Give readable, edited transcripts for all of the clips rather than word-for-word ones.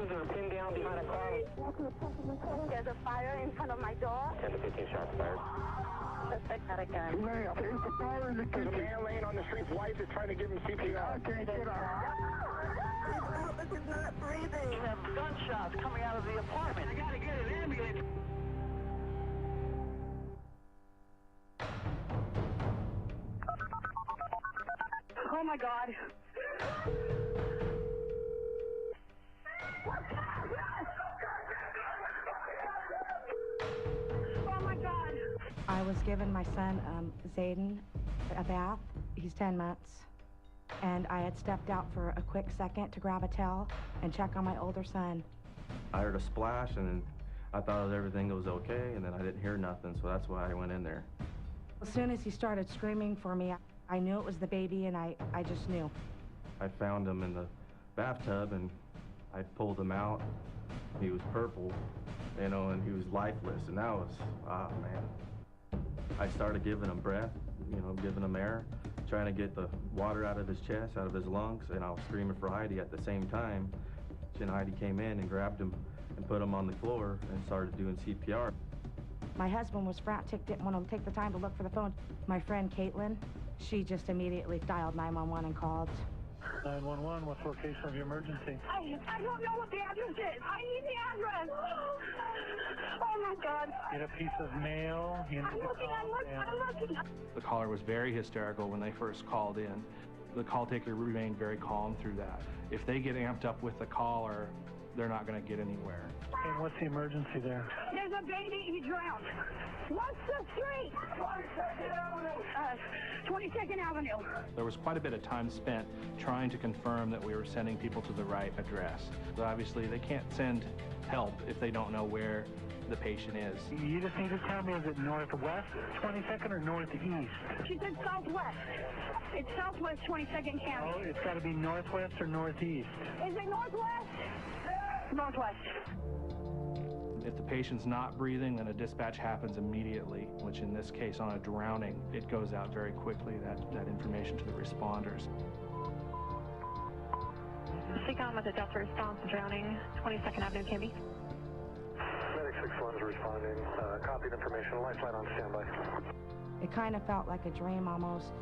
Cruiser pinned down behind a car. There's a fire in front of my door. 10 to 15 shots fired. Suspect got a gun. Man, there's a fire in the kitchen. There's a man laying on the street. Wife is trying to give him CPR. I can't get out. This is not breathing. We have gunshots coming out of the apartment. I gotta get an ambulance. Oh my God. Oh my God. I was giving my son, Zayden, a bath. He's 10 months. And I had stepped out for a quick second to grab a towel and check on my older son. I heard a splash and I thought everything was okay, and then I didn't hear nothing, so that's why I went in there. As soon as he started screaming for me, I knew it was the baby, and I just knew. I found him in the bathtub and I pulled him out. He was purple, you know, and he was lifeless, and that was, man. I started giving him breath, you know, giving him air, trying to get the water out of his chest, out of his lungs, and I was screaming for Heidi at the same time. And Heidi came in and grabbed him and put him on the floor and started doing CPR. My husband was frantic, didn't want to take the time to look for the phone. My friend Caitlin, she just immediately dialed 911 and called. 911, what's the location of your emergency? I don't know what the address is. I need the address. Oh my God. Get a piece of mail. I'm looking. The caller was very hysterical when they first called in. The call taker remained very calm through that. If they get amped up with the caller, they're not going to get anywhere. And what's the emergency there? There's a baby, he drowned. What's the street? 22nd Avenue. There was quite a bit of time spent trying to confirm that we were sending people to the right address. But obviously, they can't send help if they don't know where the patient is. You just need to tell me, is it northwest 22nd or northeast? She said southwest. It's southwest 22nd County. Oh, it's got to be northwest or northeast. Is it northwest? Northwest. If the patient's not breathing, then a dispatch happens immediately, which in this case, on a drowning, it goes out very quickly, that information to the responders. Seacom with a Delta response, drowning, 22nd Avenue, KB. Medic 6-1's responding. Copied information. Lifeline on standby. It kind of felt like a dream almost.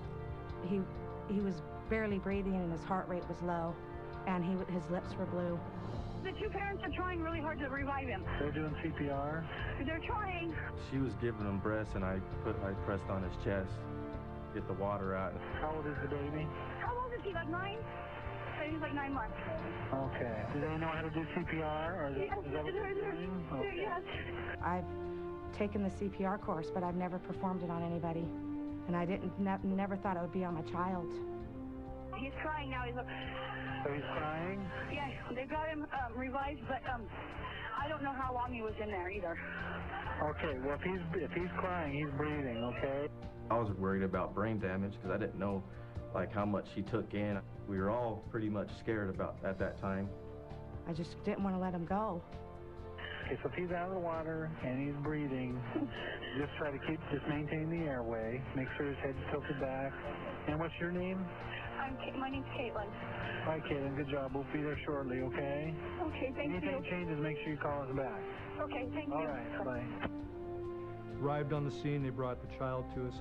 He was barely breathing and his heart rate was low, and his lips were blue. The two parents are trying really hard to revive him. They're doing CPR? They're trying. She was giving him breaths, and I pressed on his chest, get the water out. How old is the baby? How old is he, like 9? So he's like 9 months. Okay. Do they know how to do CPR? Or Yes, is that what they're doing? Okay. Yes. I've taken the CPR course, but I've never performed it on anybody. And I never thought it would be on my child. He's crying now. So he's crying? Yeah, they got him revived, but I don't know how long he was in there either. Okay, well, if he's crying, he's breathing, okay? I was worried about brain damage because I didn't know like how much he took in. We were all pretty much scared about at that time. I just didn't want to let him go. Okay, so if he's out of the water and he's breathing, just try to maintain the airway. Make sure his head's tilted back. And what's your name? My name's Caitlin. Hi, Caitlin. Good job. We'll be there shortly, okay? Okay, thank you. Anything changes, make sure you call us back. Okay, thank you. All right, bye. Arrived on the scene, they brought the child to us.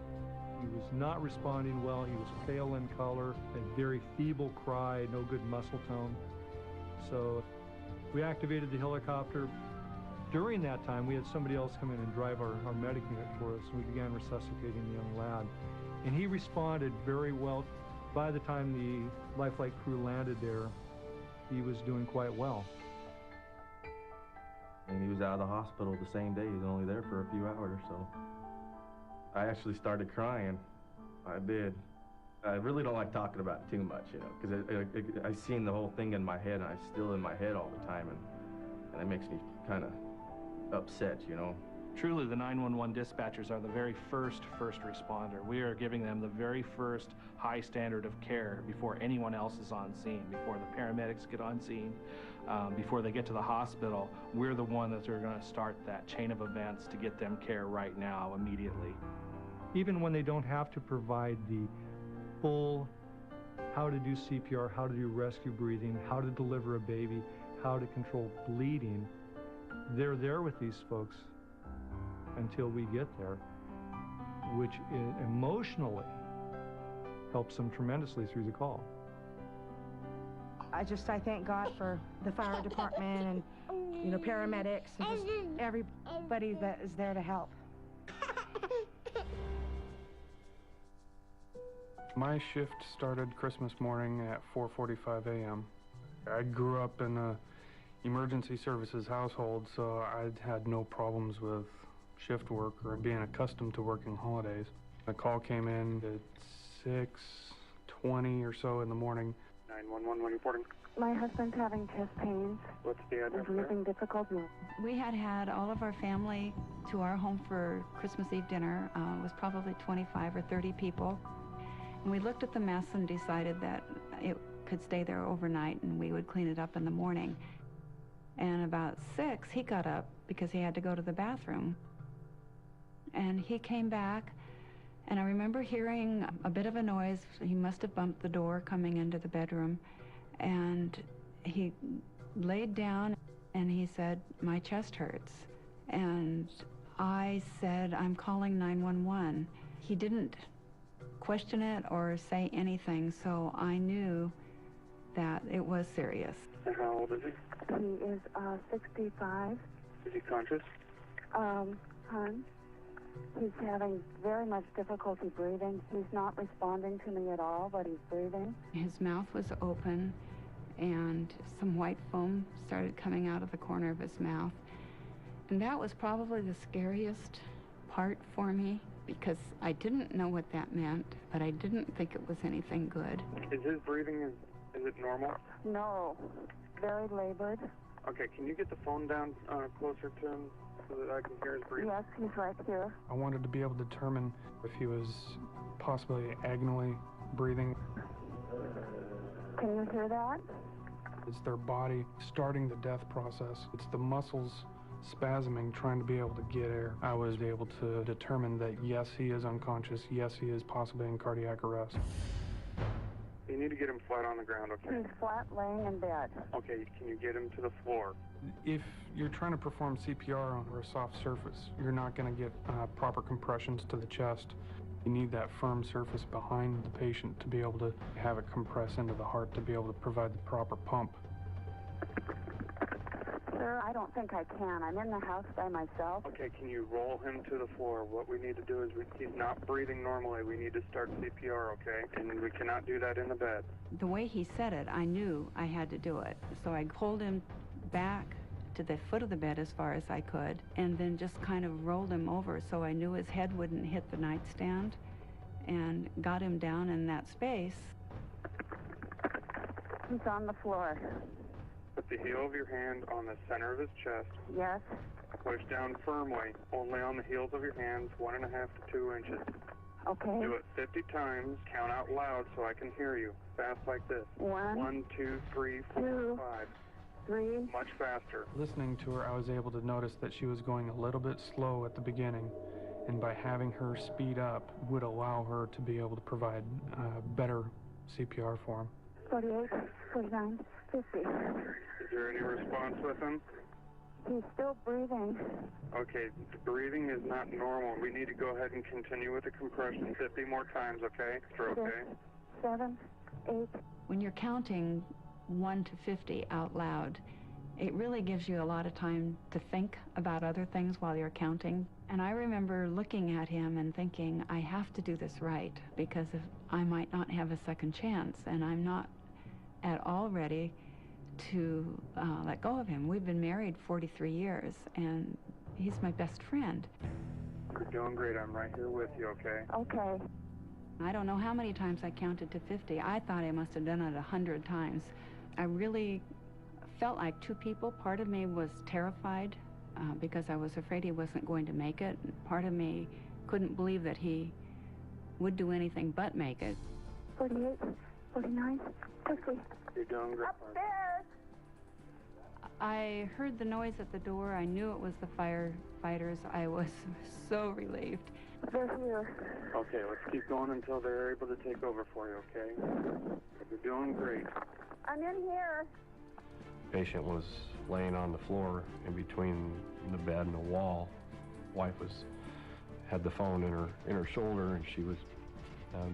He was not responding well. He was pale in color, a very feeble cry, no good muscle tone. So we activated the helicopter. During that time, we had somebody else come in and drive our medic unit for us, and we began resuscitating the young lad. And he responded very well. By the time the Lifeline crew landed there, he was doing quite well. And he was out of the hospital the same day. He was only there for a few hours, so. I actually started crying. I did. I really don't like talking about it too much, you know, because I seen the whole thing in my head, and I'm still in my head all the time, and it makes me kind of upset, you know. Truly, the 911 dispatchers are the very first responder. We are giving them the very first high standard of care before anyone else is on scene, before the paramedics get on scene, before they get to the hospital. We're the one that are going to start that chain of events to get them care right now, immediately. Even when they don't have to provide the full how to do CPR, how to do rescue breathing, how to deliver a baby, how to control bleeding. They're there with these folks until we get there, which emotionally helps them tremendously through the call. I thank God for the fire department and, paramedics and just everybody that is there to help. My shift started Christmas morning at 4:45 a.m. I grew up in a emergency services household, so I had no problems with shift work or being accustomed to working holidays. The call came in at 6:20 or so in the morning. 911, when reporting. My husband's having chest pains. What's the address? Breathing difficulty. We had all of our family to our home for Christmas Eve dinner. It was probably 25 or 30 people. And we looked at the mess and decided that it could stay there overnight and we would clean it up in the morning. And about 6, he got up because he had to go to the bathroom. And he came back, and I remember hearing a bit of a noise. He must have bumped the door coming into the bedroom. And he laid down and he said, "My chest hurts." And I said, "I'm calling 911. He didn't question it or say anything, so I knew that it was serious. And how old is he? He is 65. Is he conscious? Hon, he's having very much difficulty breathing. He's not responding to me at all, but he's breathing. His mouth was open and some white foam started coming out of the corner of his mouth. And that was probably the scariest part for me, because I didn't know what that meant, but I didn't think it was anything good. Is his breathing, is it normal? No, very labored. Okay, can you get the phone down closer to him so that I can hear his breathing? Yes, he's right here. I wanted to be able to determine if he was possibly agonally breathing. Can you hear that? It's their body starting the death process. It's the muscles spasming, trying to be able to get air. I was able to determine that yes, he is unconscious, yes, he is possibly in cardiac arrest. You need to get him flat on the ground, okay? He's flat laying in bed. Okay, can you get him to the floor? If you're trying to perform CPR over a soft surface, you're not going to get proper compressions to the chest. You need that firm surface behind the patient to be able to have it compress into the heart to be able to provide the proper pump. Sir, I don't think I can. I'm in the house by myself. Okay, can you roll him to the floor? What we need to do is, he's not breathing normally. We need to start CPR, okay? And we cannot do that in the bed. The way he said it, I knew I had to do it. So I pulled him back to the foot of the bed as far as I could, and then just kind of rolled him over so I knew his head wouldn't hit the nightstand, and got him down in that space. He's on the floor. Put the heel of your hand on the center of his chest. Yes. Push down firmly, only on the heels of your hands, 1.5 to 2 inches. Okay. Do it 50 times. Count out loud so I can hear you. Fast like this. 1, 2, 3, 4, 5. 3. Much faster. Listening to her, I was able to notice that she was going a little bit slow at the beginning, and by having her speed up would allow her to be able to provide better CPR for him. 48, 49, 50. Is there any response with him? He's still breathing. Okay, the breathing is not normal. We need to go ahead and continue with the compression 50 more times, okay? You're okay? 7, 8. When you're counting 1 to 50 out loud, it really gives you a lot of time to think about other things while you're counting. And I remember looking at him and thinking, I have to do this right, because if I might not have a second chance, and I'm not at all ready to let go of him. We've been married 43 years, and he's my best friend. You're doing great. I'm right here with you, okay? Okay. I don't know how many times I counted to 50. I thought I must have done it 100 times. I really felt like two people. Part of me was terrified because I was afraid he wasn't going to make it. Part of me couldn't believe that he would do anything but make it. 48, 49, 50. You're doing great. Upstairs! I heard the noise at the door. I knew it was the firefighters. I was so relieved. They're here. Okay, let's keep going until they're able to take over for you, okay? You're doing great. I'm in here. Patient was laying on the floor in between the bed and the wall. Wife had the phone in her shoulder, and she was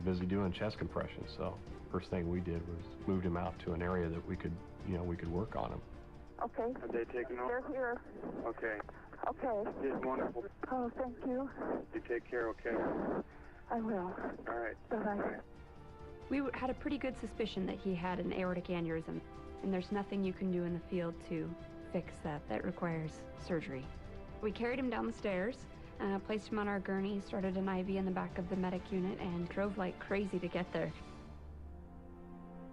busy doing chest compressions. So first thing we did was moved him out to an area that we could work on him. Okay. Have they taken over? They're here. Okay. Okay. It's wonderful. Oh, thank you. You take care, okay? I will. All right. Bye-bye. We had a pretty good suspicion that he had an aortic aneurysm, and there's nothing you can do in the field to fix that. That requires surgery. We carried him down the stairs, placed him on our gurney, started an IV in the back of the medic unit, and drove like crazy to get there.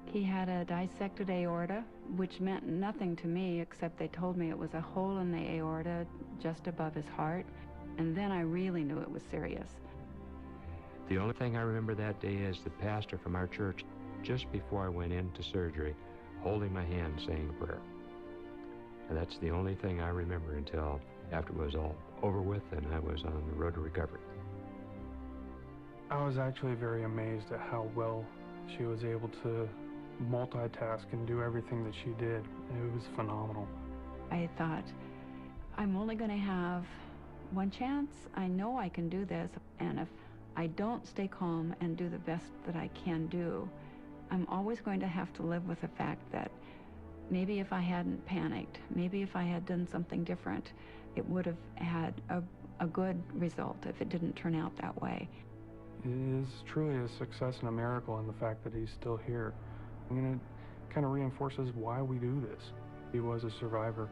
He had a dissected aorta, which meant nothing to me, except they told me it was a hole in the aorta just above his heart, and then I really knew it was serious. The only thing I remember that day is the pastor from our church, just before I went into surgery, holding my hand saying a prayer. And that's the only thing I remember until after it was all over with and I was on the road to recovery. I was actually very amazed at how well she was able to multitask and do everything that she did. It was phenomenal. I thought, I'm only going to have one chance. I know I can do this, and if I don't stay calm and do the best that I can do, I'm always going to have to live with the fact that maybe if I hadn't panicked, maybe if I had done something different, it would have had a good result if it didn't turn out that way. It is truly a success and a miracle in the fact that he's still here. And it kind of reinforces why we do this. He was a survivor.